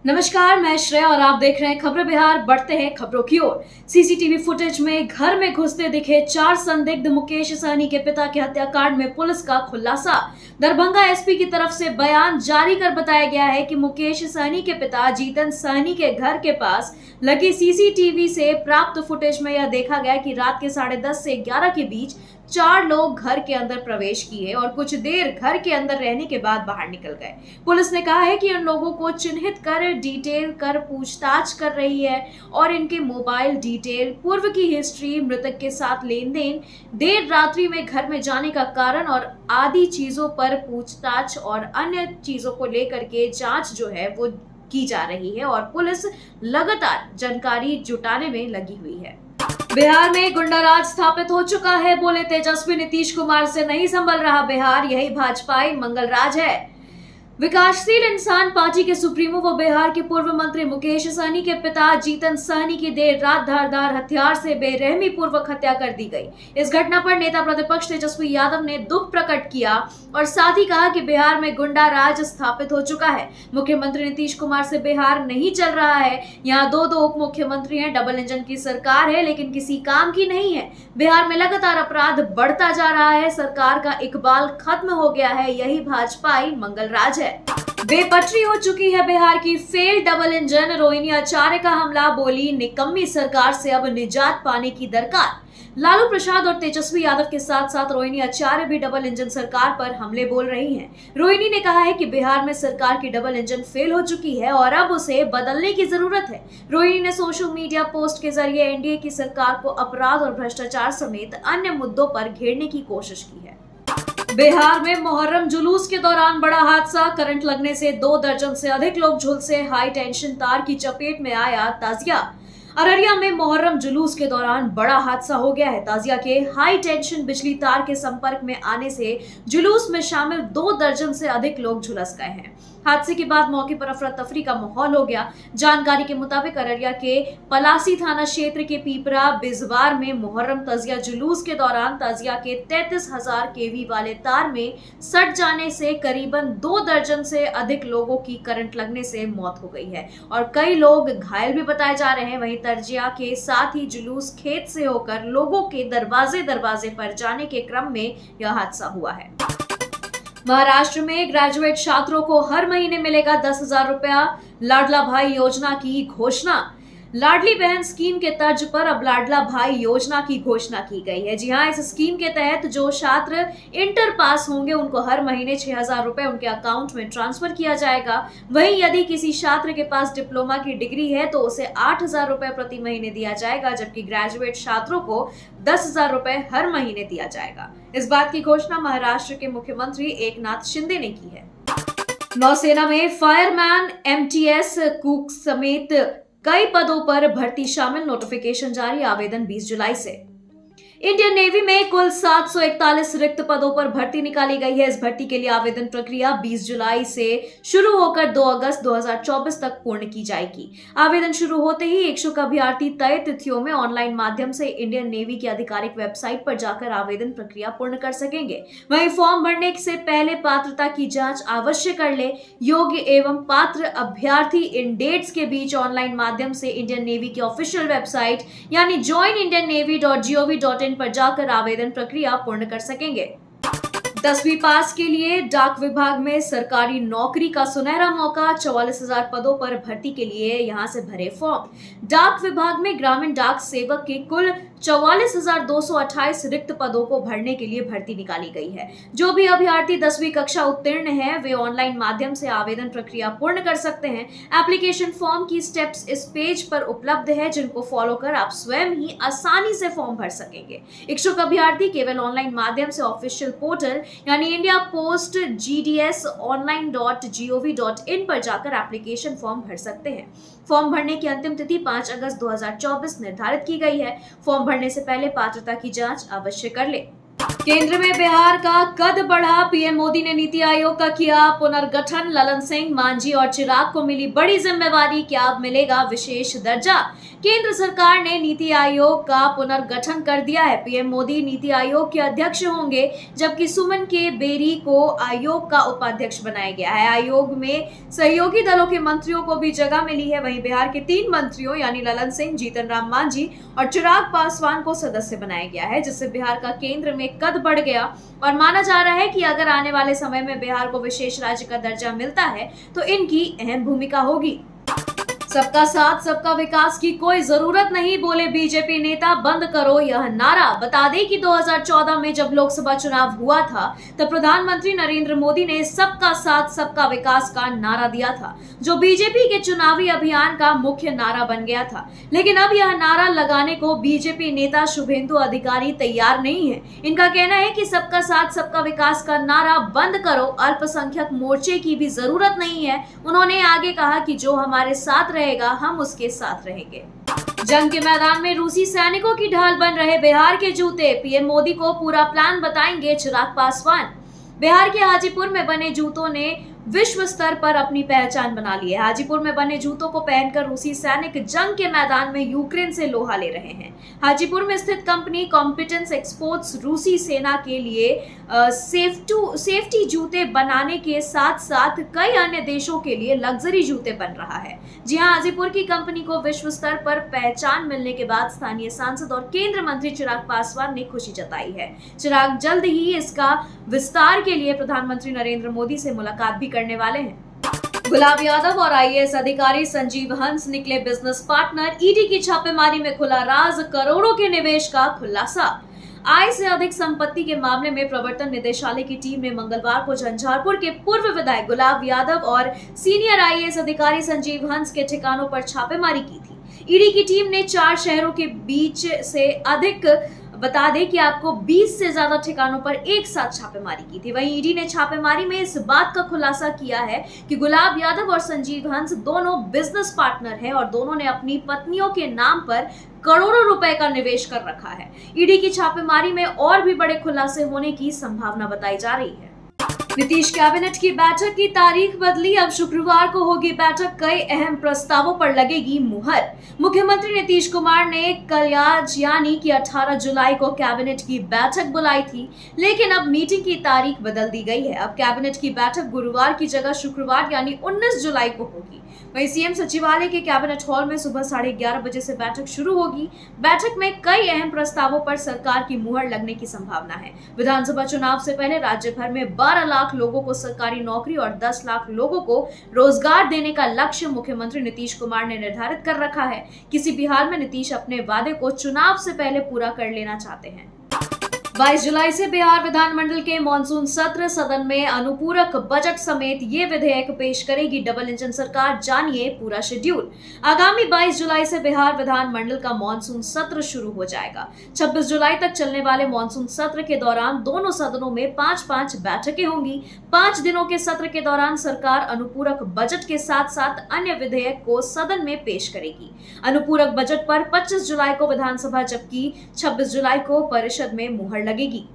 नमस्कार, मैं श्रेया और आप देख रहे हैं खबरें बिहार। बढ़ते हैं खबरों की ओर। सीसीटीवी फुटेज में घर में घुसते दिखे 4 संदिग्ध। मुकेश सहनी के पिता के हत्याकांड में पुलिस का खुलासा। दरभंगा एसपी की तरफ से बयान जारी कर बताया गया है कि मुकेश सहनी के पिता जीतन सहनी के घर के पास लगी सीसीटीवी से प्राप्त फुटेज में यह देखा गया कि रात के 10:30 से 11 के बीच 4 लोग घर के अंदर प्रवेश किए और कुछ देर घर के अंदर रहने के बाद बाहर निकल गए। पुलिस ने कहा है कि इन लोगों को चिन्हित कर डिटेल कर पूछताछ कर रही है और इनके मोबाइल डिटेल, पूर्व की हिस्ट्री, मृतक के साथ लेन देन, देर रात्रि में घर में जाने का कारण और आदि चीजों पर पूछताछ और अन्य चीजों को लेकर के जांच जो है वो की जा रही है और पुलिस लगातार जानकारी जुटाने में लगी हुई है। बिहार में गुंडाराज स्थापित हो चुका है, बोले तेजस्वी। नीतीश कुमार से नहीं संभल रहा बिहार, यही भाजपाई मंगल राज है। विकासशील इंसान पार्टी के सुप्रीमो व बिहार के पूर्व मंत्री मुकेश सहनी के पिता जीतन सहनी की देर रात धारदार हथियार से बेरहमी पूर्वक हत्या कर दी गई। इस घटना पर नेता प्रतिपक्ष तेजस्वी यादव ने दुख प्रकट किया और साथ ही कहा कि बिहार में गुंडा राज स्थापित हो चुका है। मुख्यमंत्री नीतीश कुमार से बिहार नहीं चल रहा है। यहाँ दो उप मुख्यमंत्री हैं, डबल इंजन की सरकार है लेकिन किसी काम की नहीं है। बिहार में लगातार अपराध बढ़ता जा रहा है, सरकार का इकबाल खत्म हो गया है, यही भाजपाई मंगल राज है। बेपटरी हो चुकी है बिहार की फेल डबल इंजन। रोहिणी आचार्य का हमला, बोली निकम्मी सरकार से अब निजात पाने की दरकार। लालू प्रसाद और तेजस्वी यादव के साथ साथ रोहिणी आचार्य भी डबल इंजन सरकार पर हमले बोल रही हैं। रोहिणी ने कहा है कि बिहार में सरकार की डबल इंजन फेल हो चुकी है और अब उसे बदलने की जरूरत है। रोहिणी ने सोशल मीडिया पोस्ट के जरिए एनडीए की सरकार को अपराध और भ्रष्टाचार समेत अन्य मुद्दों पर घेरने की कोशिश की है। बिहार में मुहर्रम जुलूस के दौरान बड़ा हादसा, करंट लगने से 2 दर्जन से अधिक लोग झुलसे। हाई टेंशन तार की चपेट में आया ताजिया। अररिया में मुहर्रम जुलूस के दौरान बड़ा हादसा हो गया है। ताजिया के हाई टेंशन बिजली तार के संपर्क में आने से जुलूस में शामिल 2 दर्जन से अधिक लोग झुलस गए हैं। हादसे के बाद मौके पर अफरा तफरी का माहौल हो गया। जानकारी के मुताबिक अररिया के पलासी थाना क्षेत्र के पीपरा बिजवार में मुहर्रम ताजिया जुलूस के दौरान ताजिया के 33,000 केवी वाले तार में सट जाने से करीबन 2 दर्जन से अधिक लोगों की करंट लगने से मौत हो गई है और कई लोग घायल भी बताए जा रहे हैं। वहीं ताजिया के साथ ही जुलूस खेत से होकर लोगों के दरवाजे पर जाने के क्रम में यह हादसा हुआ है। महाराष्ट्र में ग्रेजुएट छात्रों को हर महीने मिलेगा 10,000 रुपया। लाडला भाई योजना की घोषणा। लाडली बहन स्कीम के तर्ज पर अब लाडला भाई योजना की घोषणा की गई है। जी हां, इस स्कीम के तहत जो छात्र इंटर पास होंगे उनको हर महीने 6,000 रुपए उनके अकाउंट में ट्रांसफर किया जाएगा। वहीं यदि किसी छात्र के पास डिप्लोमा की डिग्री है तो उसे 8,000 रुपए प्रति महीने दिया जाएगा, जबकि ग्रेजुएट छात्रों को 10,000 रुपए हर महीने दिया जाएगा। इस बात की घोषणा महाराष्ट्र के मुख्यमंत्री एकनाथ शिंदे ने की है। नौसेना में फायरमैन, एमटीएस, कुक समेत कई पदों पर भर्ती शामिल। नोटिफिकेशन जारी, आवेदन 20 जुलाई से। इंडियन नेवी में कुल 741 रिक्त पदों पर भर्ती निकाली गई है। इस भर्ती के लिए आवेदन प्रक्रिया 20 जुलाई से शुरू होकर 2 अगस्त 2024 तक पूर्ण की जाएगी। आवेदन शुरू होते ही इच्छुक अभ्यर्थी तय तिथियों में ऑनलाइन माध्यम से इंडियन नेवी की आधिकारिक वेबसाइट पर जाकर आवेदन प्रक्रिया पूर्ण कर सकेंगे। वहीं फॉर्म भरने से पहले पात्रता की जांच अवश्य कर ले। योग्य एवं पात्र अभ्यर्थी इन डेट्स के बीच ऑनलाइन माध्यम से इंडियन नेवी की ऑफिशियल वेबसाइट यानी joinindiannavy.gov.in पर जाकर आवेदन प्रक्रिया पूर्ण कर सकेंगे। 10वीं पास के लिए डाक विभाग में सरकारी नौकरी का सुनहरा मौका। 44,000 पदों पर भर्ती के लिए यहां से भरे फॉर्म। डाक विभाग में ग्रामीण डाक सेवक के कुल 44,228 रिक्त पदों को भरने के लिए भर्ती निकाली गई है। जो भी अभ्यर्थी 10वीं कक्षा उत्तीर्ण है वे ऑनलाइन माध्यम से आवेदन प्रक्रिया पूर्ण कर सकते हैं। एप्लीकेशन फॉर्म की स्टेप्स इस पेज पर उपलब्ध है, जिनको फॉलो कर आप स्वयं ही आसानी से फॉर्म भर सकेंगे। इच्छुक अभ्यर्थी केवल ऑनलाइन माध्यम से ऑफिशियल पोर्टल यानी इंडिया पोस्ट GDS online.gov.in पर जाकर एप्लीकेशन फॉर्म भर सकते हैं। फॉर्म भरने की अंतिम तिथि 5 अगस्त 2024 निर्धारित की गई है। फॉर्म भरने से पहले पात्रता की जांच अवश्य कर ले। केंद्र में बिहार का कद बढ़ा, पीएम मोदी ने नीति आयोग का किया पुनर्गठन। ललन सिंह, मांझी और चिराग को मिली बड़ी जिम्मेवारी, क्या अब मिलेगा विशेष दर्जा। केंद्र सरकार ने नीति आयोग का पुनर्गठन कर दिया है। पीएम मोदी नीति आयोग के अध्यक्ष होंगे, जबकि सुमन के बेरी को आयोग का उपाध्यक्ष बनाया गया है। आयोग में सहयोगी दलों के मंत्रियों को भी जगह मिली है। वहीं बिहार के 3 मंत्रियों यानी ललन सिंह, जीतन राम मांझी और चिराग पासवान को सदस्य बनाया गया है, जिससे बिहार का केंद्र में कद बढ़ गया और माना जा रहा है कि अगर आने वाले समय में बिहार को विशेष राज्य का दर्जा मिलता है तो इनकी अहम भूमिका होगी। सबका साथ सबका विकास की कोई जरूरत नहीं, बोले बीजेपी नेता, बंद करो यह नारा। बता दें कि 2014 में जब लोकसभा चुनाव हुआ था तब प्रधानमंत्री नरेंद्र मोदी ने सबका साथ सबका विकास का नारा दिया था, जो बीजेपी के चुनावी अभियान का मुख्य नारा बन गया था। लेकिन अब यह नारा लगाने को बीजेपी नेता शुभेंदु अधिकारी तैयार नहीं है। इनका कहना है कि सबका साथ सबका विकास का नारा बंद करो, अल्पसंख्यक मोर्चे की भी जरूरत नहीं है। उन्होंने आगे कहा कि जो हमारे साथ रहेगा हम उसके साथ रहेंगे। जंग के मैदान में रूसी सैनिकों की ढाल बन रहे बिहार के जूते, पीएम मोदी को पूरा प्लान बताएंगे चिराग पासवान। बिहार के हाजीपुर में बने जूतों ने विश्व स्तर पर अपनी पहचान बना ली है। हाजीपुर में बने जूतों को पहनकर रूसी सैनिक जंग के मैदान में यूक्रेन से लोहा ले रहे हैं। हाजीपुर में स्थित कंपनी कॉम्पिटेंस एक्सपोर्ट्स रूसी सेना के लिए सेफ्टी जूते बनाने के साथ साथ कई अन्य देशों के लिए लग्जरी जूते बन रहा है। जी हां, हाजीपुर की कंपनी को विश्व स्तर पर पहचान मिलने के बाद स्थानीय सांसद और केंद्रीय मंत्री चिराग पासवान ने खुशी जताई है। चिराग जल्द ही इसका विस्तार के लिए प्रधानमंत्री नरेंद्र मोदी से मुलाकात भी करने वाले हैं। गुलाब यादव और आईएएस अधिकारी संजीव हंस निकले बिजनेस पार्टनर, ईडी की छापेमारी में खुला राज, करोड़ों के निवेश का खुलासा। आय से अधिक संपत्ति के मामले में प्रवर्तन निदेशालय की टीम ने मंगलवार को झंझारपुर के पूर्व विधायक गुलाब यादव और सीनियर आईएएस अधिकारी संजीव हंस के ठिकानों पर छापेमारी की थी। ईडी की टीम ने 4 शहरों के बीच से अधिक, बता दें कि आपको 20 से ज्यादा ठिकानों पर एक साथ छापेमारी की थी। वहीं ईडी ने छापेमारी में इस बात का खुलासा किया है कि गुलाब यादव और संजीव हंस दोनों बिजनेस पार्टनर हैं और दोनों ने अपनी पत्नियों के नाम पर करोड़ों रुपए का निवेश कर रखा है। ईडी की छापेमारी में और भी बड़े खुलासे होने की संभावना बताई जा रही है। नीतीश कैबिनेट की बैठक की तारीख बदली, अब शुक्रवार को होगी बैठक, कई अहम प्रस्तावों पर लगेगी मुहर। मुख्यमंत्री नीतीश कुमार ने कल यानी कि 18 जुलाई को कैबिनेट की बैठक बुलाई थी, लेकिन अब मीटिंग की तारीख बदल दी गई है। अब कैबिनेट की बैठक गुरुवार की जगह शुक्रवार यानी 19 जुलाई को होगी। वहीं सीएम सचिवालय के कैबिनेट हॉल में सुबह 11:30 बजे से बैठक शुरू होगी। बैठक में कई अहम प्रस्तावों पर सरकार की मुहर लगने की संभावना है। विधानसभा चुनाव से पहले राज्य भर में 12 लाख लोगों को सरकारी नौकरी और 10 लाख लोगों को रोजगार देने का लक्ष्य मुख्यमंत्री नीतीश कुमार ने निर्धारित कर रखा है। किसी भी हाल में नीतीश अपने वादे को चुनाव से पहले पूरा कर लेना चाहते हैं। 22 जुलाई से बिहार विधानमंडल के मॉनसून सत्र, सदन में अनुपूरक बजट समेत ये विधेयक पेश करेगी डबल इंजन सरकार, जानिए पूरा शेड्यूल। आगामी 22 जुलाई से बिहार विधानमंडल का मॉनसून सत्र शुरू हो जाएगा। 26 जुलाई तक चलने वाले मॉनसून सत्र के दौरान दोनों सदनों में 5-5 बैठकें होंगी। 5 दिनों के सत्र के दौरान सरकार अनुपूरक बजट के साथ साथ अन्य विधेयक को सदन में पेश करेगी। अनुपूरक बजट पर 25 जुलाई को विधानसभा जबकि 26 जुलाई को परिषद में मुहर लगेगी।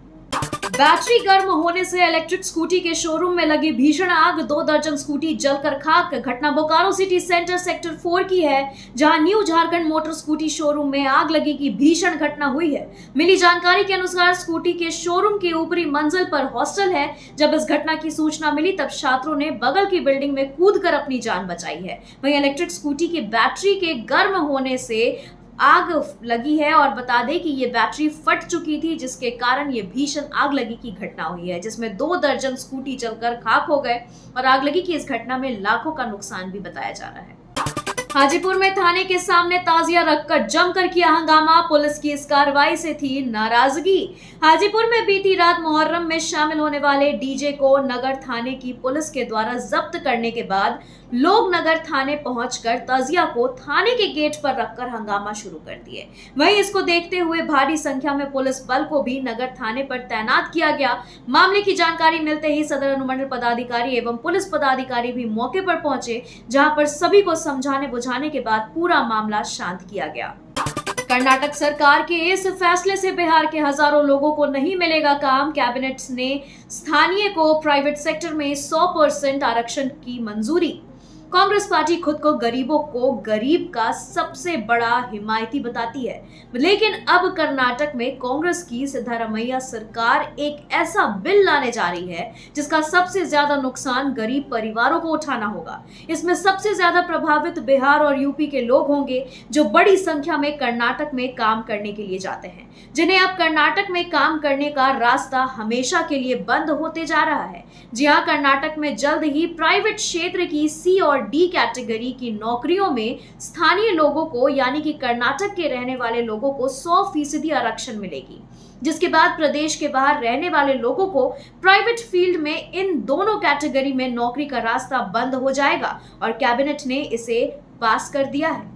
बैटरी गर्म होने से इलेक्ट्रिक स्कूटी के शोरूम में लगी भीषण आग, 2 दर्जन स्कूटी जलकर खाक। घटना बोकारो सिटी सेंटर सेक्टर 4 की है, जहां new Jharkhand motor scooty showroom में आग लगी की भीषण घटना हुई है। मिली जानकारी के अनुसार स्कूटी के शोरूम की ऊपरी मंजिल पर हॉस्टल है। जब इस घटना की सूचना मिली तब छात्रों ने बगल की बिल्डिंग में कूदकर अपनी जान बचाई है। वहीं इलेक्ट्रिक स्कूटी की बैटरी के गर्म होने से आग लगी है और बता दें कि ये बैटरी फट चुकी थी, जिसके कारण ये भीषण आग लगी की घटना हुई है, जिसमें 2 दर्जन स्कूटी जलकर खाक हो गए और आग लगी की इस घटना में लाखों का नुकसान भी बताया जा रहा है। हाजीपुर में थाने के सामने ताजिया रखकर जमकर किया हंगामा, पुलिस की इस कार्रवाई से थी नाराजगी। हाजीपुर में बीती रात मुहर्रम में शामिल होने वाले डीजे को नगर थाने की पुलिस के द्वारा जब्त करने के बाद लोग नगर थाने पहुंचकर ताजिया को थाने के गेट पर रखकर हंगामा शुरू कर दिए। वहीं इसको देखते हुए भारी संख्या में पुलिस बल को भी नगर थाने पर तैनात किया गया। मामले की जानकारी मिलते ही सदर अनुमंडल पदाधिकारी एवं पुलिस पदाधिकारी भी मौके पर पहुंचे, जहां पर सभी को समझाने बुझाने के बाद पूरा मामला शांत किया गया। कर्नाटक सरकार के इस फैसले से बिहार के हजारों लोगों को नहीं मिलेगा काम। कैबिनेट ने स्थानीय को प्राइवेट सेक्टर में 100% आरक्षण की मंजूरी। कांग्रेस पार्टी खुद को गरीबों को गरीब का सबसे बड़ा हिमायती बताती है, लेकिन अब कर्नाटक में कांग्रेस की सिद्धारमैया सरकार एक ऐसा बिल लाने जा रही है जिसका सबसे ज्यादा नुकसान गरीब परिवारों को उठाना होगा। इसमें सबसे ज्यादा प्रभावित बिहार और यूपी के लोग होंगे जो बड़ी संख्या में कर्नाटक में काम करने के लिए जाते हैं, जिन्हें अब कर्नाटक में काम करने का रास्ता हमेशा के लिए बंद होते जा रहा है। जी हां, कर्नाटक में जल्द ही प्राइवेट क्षेत्र की सी और डी कैटेगरी की नौकरियों में स्थानीय लोगों को यानी कि कर्नाटक के रहने वाले लोगों को 100% आरक्षण मिलेगी, जिसके बाद प्रदेश के बाहर रहने वाले लोगों को प्राइवेट फील्ड में इन दोनों कैटेगरी में नौकरी का रास्ता बंद हो जाएगा और कैबिनेट ने इसे पास कर दिया है।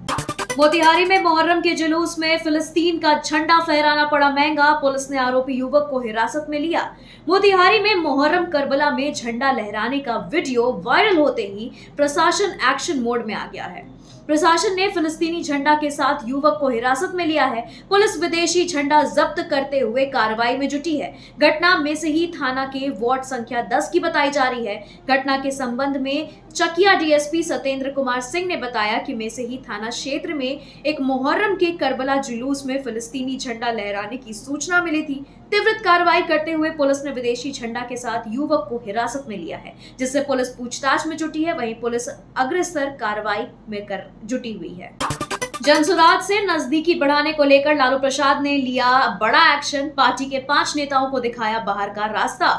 मोतिहारी में मुहर्रम के जुलूस में फिलिस्तीन का झंडा फहराना पड़ा महंगा। पुलिस ने आरोपी युवक को हिरासत में लिया। मोतिहारी में मुहर्रम करबला में झंडा लहराने का वीडियो वायरल होते ही प्रशासन एक्शन मोड में आ गया है। प्रशासन ने फिलिस्तीनी झंडा के साथ युवक को हिरासत में लिया है। पुलिस विदेशी झंडा जब्त करते हुए कार्रवाई में जुटी है। घटना मेसही थाना के वार्ड संख्या 10 की बताई जा रही है। घटना के संबंध में चकिया डीएसपी सत्येंद्र कुमार सिंह ने बताया कि मेसही थाना क्षेत्र में एक मुहर्रम के करबला जुलूस में फिलिस्तीनी झंडा लहराने की सूचना मिली थी। तीव्र कार्रवाई करते हुए पुलिस ने विदेशी झंडा के साथ युवक को हिरासत में लिया है, जिससे पुलिस पूछताछ में जुटी है। वहीं पुलिस अग्रसर कार्रवाई में जुटी हुई है। जनसुराज से नजदीकी बढ़ाने को लेकर लालू प्रसाद ने लिया बड़ा एक्शन। पार्टी के 5 नेताओं को दिखाया बाहर का रास्ता।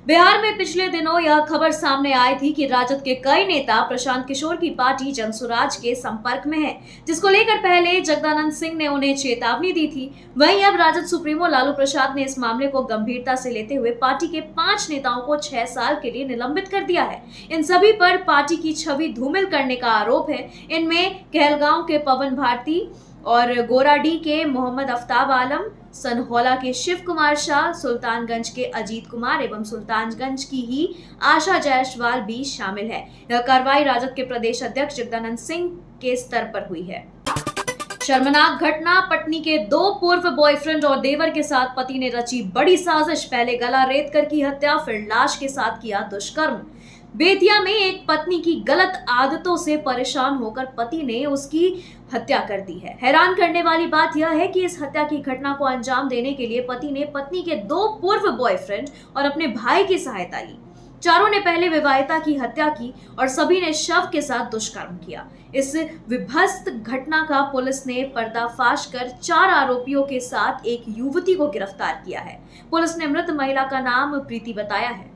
बिहार में पिछले दिनों यह खबर सामने आई थी कि राजद के कई नेता प्रशांत किशोर की पार्टी जनसुराज के संपर्क में है, जिसको लेकर पहले जगदानंद सिंह ने उन्हें चेतावनी दी थी। वहीं अब राजद सुप्रीमो लालू प्रसाद ने इस मामले को गंभीरता से लेते हुए पार्टी के 5 नेताओं को 6 साल के लिए निलंबित कर दिया है। इन सभी पर पार्टी की छवि धूमिल करने का आरोप है। इनमें कहलगांव के पवन भारती और गोराडी के मोहम्मद आफ्ताब आलम, सनहौला के शिव कुमार शाह, सुल्तानगंज के अजीत कुमार एवं सुल्तानगंज की ही आशा जायसवाल भी शामिल है। यह कार्रवाई राजद के प्रदेश अध्यक्ष जगदानंद सिंह के स्तर पर हुई है। शर्मनाक घटना। पत्नी के 2 पूर्व बॉयफ्रेंड और देवर के साथ पति ने रची बड़ी साजिश। पहले गला रेत कर की हत्या, फिर लाश के साथ किया दुष्कर्म। बेतिया में एक पत्नी की गलत आदतों से परेशान होकर पति ने उसकी हत्या कर दी है। हैरान करने वाली बात यह है कि इस हत्या की घटना को अंजाम देने के लिए पति ने पत्नी के 2 पूर्व बॉयफ्रेंड और अपने भाई की सहायता ली। चारों ने पहले विवाहिता की हत्या की और सभी ने शव के साथ दुष्कर्म किया। इस विभत्स घटना का पुलिस ने पर्दाफाश कर 4 आरोपियों के साथ एक युवती को गिरफ्तार किया है। पुलिस ने मृत महिला का नाम प्रीति बताया है।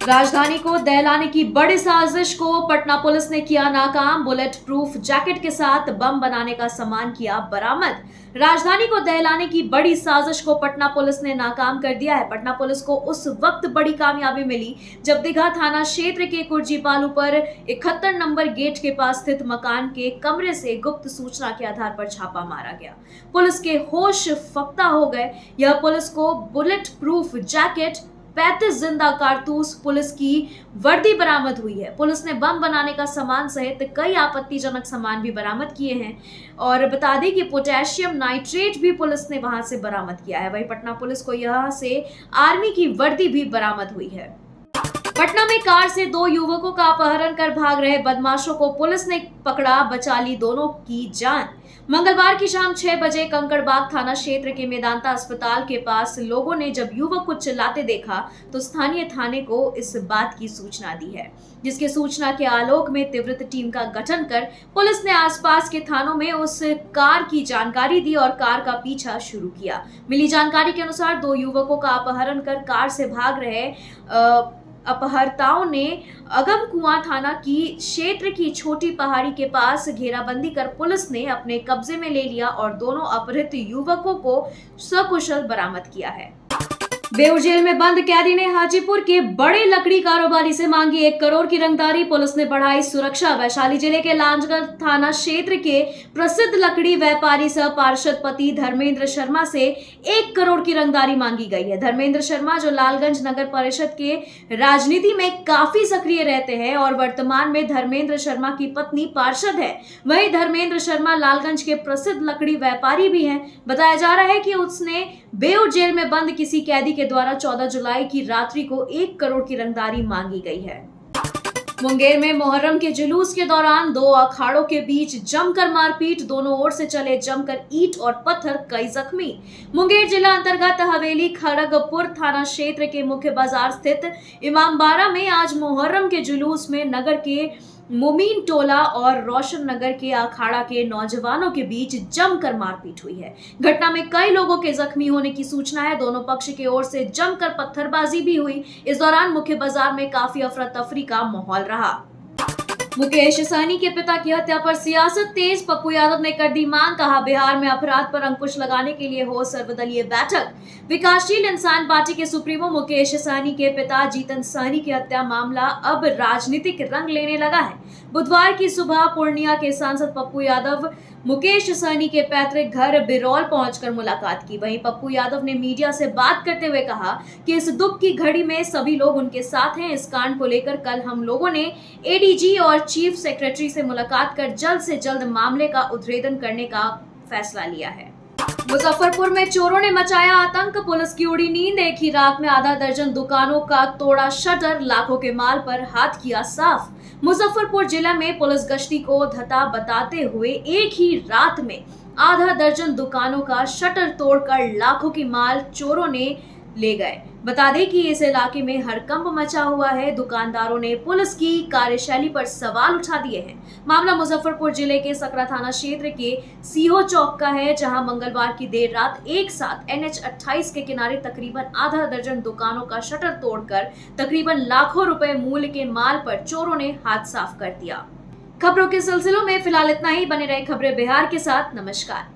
राजधानी को दहलाने की बड़ी साजिश को पटना पुलिस ने किया नाकाम। बुलेट प्रूफ जैकेट के साथ बम बनाने का सामान किया बरामद। राजधानी को दहलाने की बड़ी साजिश को पटना पुलिस ने नाकाम कर दिया है। पटना पुलिस को उस वक्त बड़ी कामयाबी मिली जब दीघा थाना क्षेत्र के कुर्जीपालू पर 71 नंबर गेट के पास स्थित मकान के कमरे से गुप्त सूचना के आधार पर छापा मारा गया। पुलिस के होश फक्ता हो गए। यह पुलिस को बुलेट प्रूफ जैकेट, 35 जिंदा कारतूस, पुलिस की वर्दी बरामद हुई है। पुलिस ने बम बनाने का सामान सहित कई आपत्तिजनक सामान भी बरामद किए हैं और बता दें कि पोटेशियम नाइट्रेट भी पुलिस ने वहां से बरामद किया है। वहीं पटना पुलिस को यहां से आर्मी की वर्दी भी बरामद हुई है। पटना में कार से 2 युवकों का अपहरण कर भाग रहे बदमाशों को पुलिस ने पकड़ा, बचा ली दोनों की जान। मंगलवार की शाम 6 बजे कंकड़बाग थाना क्षेत्र के मेदांता अस्पताल के पास लोगों ने जब युवक को चिल्लाते देखा तो स्थानीय थाने को इस बात की सूचना दी है, जिसके सूचना के आलोक में तीव्र टीम का गठन कर पुलिस ने आसपास के थानों में उस कार की जानकारी दी और कार का पीछा शुरू किया। मिली जानकारी के अनुसार 2 युवकों का अपहरण कर कार से भाग रहे अपहर्ताओं ने अगम कुआं थाना की क्षेत्र की छोटी पहाड़ी के पास घेराबंदी कर पुलिस ने अपने कब्जे में ले लिया और दोनों अपहृत युवकों को सकुशल बरामद किया है। बेऊर जेल में बंद कैदी ने हाजीपुर के बड़े लकड़ी कारोबारी से मांगी 1 करोड़ की रंगदारी। पुलिस ने बढ़ाई सुरक्षा। वैशाली जिले के लांजगढ़ थाना क्षेत्र के प्रसिद्ध लकड़ी व्यापारी सह पार्षद पति धर्मेंद्र शर्मा से 1 करोड़ की रंगदारी मांगी गई है। धर्मेंद्र शर्मा जो लालगंज नगर परिषद के राजनीति में काफी सक्रिय रहते हैं और वर्तमान में धर्मेंद्र शर्मा की पत्नी पार्षद है। वहीं धर्मेंद्र शर्मा लालगंज के प्रसिद्ध लकड़ी व्यापारी भी हैं। बताया जा रहा है कि उसने बेऊर जेल में बंद किसी कैदी के द्वारा 14 जुलाई की रात्रि को 1 करोड़ की रंगदारी मांगी गई है। मुंगेर में मोहर्रम के जुलूस के दौरान 2 अखाड़ों के बीच जमकर मारपीट। दोनों ओर से चले जमकर ईंट और पत्थर, कई जख्मी। मुंगेर जिला अंतर्गत हवेली खड़गपुर थाना क्षेत्र के मुख्य बाजार स्थित इमामबाड़ा में आज मोहर्रम के जुलूस में नगर के मोमीन टोला और रोशन नगर के अखाड़ा के नौजवानों के बीच जमकर मारपीट हुई है। घटना में कई लोगों के जख्मी होने की सूचना है। दोनों पक्ष की ओर से जमकर पत्थरबाजी भी हुई। इस दौरान मुख्य बाजार में काफी अफरा तफरी का माहौल रहा। मुकेश सहनी के पिता की हत्या पर सियासत तेज। पप्पू यादव ने कर दी मांग। कहा, बिहार में अपराध पर अंकुश लगाने के लिए हो सर्वदलीय बैठक। विकासशील इंसान पार्टी के सुप्रीमो मुकेश सहनी के पिता जीतन सहनी की हत्या मामला अब राजनीतिक रंग लेने लगा है। बुधवार की सुबह पूर्णिया के सांसद पप्पू यादव मुकेश सहनी के पैतृक घर बिरौल पहुंचकर मुलाकात की। वहीं पप्पू यादव ने मीडिया से बात करते हुए कहा कि इस दुख की घड़ी में सभी लोग उनके साथ हैं। इस कांड को लेकर कल हम लोगों ने एडीजी और चीफ सेक्रेटरी से मुलाकात कर जल्द से जल्द मामले का उद्भेदन करने का फैसला लिया है। मुजफ्फरपुर में चोरों ने मचाया आतंक। पुलिस की उड़ी नींद। एक ही रात में आधा दर्जन दुकानों का तोड़ा शटर, लाखों के माल पर हाथ किया साफ। मुजफ्फरपुर जिला में पुलिस गश्ती को धता बताते हुए एक ही रात में आधा दर्जन दुकानों का शटर तोड़कर लाखों की माल चोरों ने ले गए। बता दें कि इस इलाके में हड़कंप मचा हुआ है। दुकानदारों ने पुलिस की कार्यशैली पर सवाल उठा दिए हैं। मामला मुजफ्फरपुर जिले के सकरा थाना क्षेत्र के सीहो चौक का है, जहां मंगलवार की देर रात एक साथ NH 28 के किनारे तकरीबन आधा दर्जन दुकानों का शटर तोड़कर तकरीबन लाखों रुपए मूल्य के माल पर चोरों ने हाथ साफ कर दिया। खबरों के सिलसिलों में फिलहाल इतना ही। बने रहे खबरें बिहार के साथ। नमस्कार।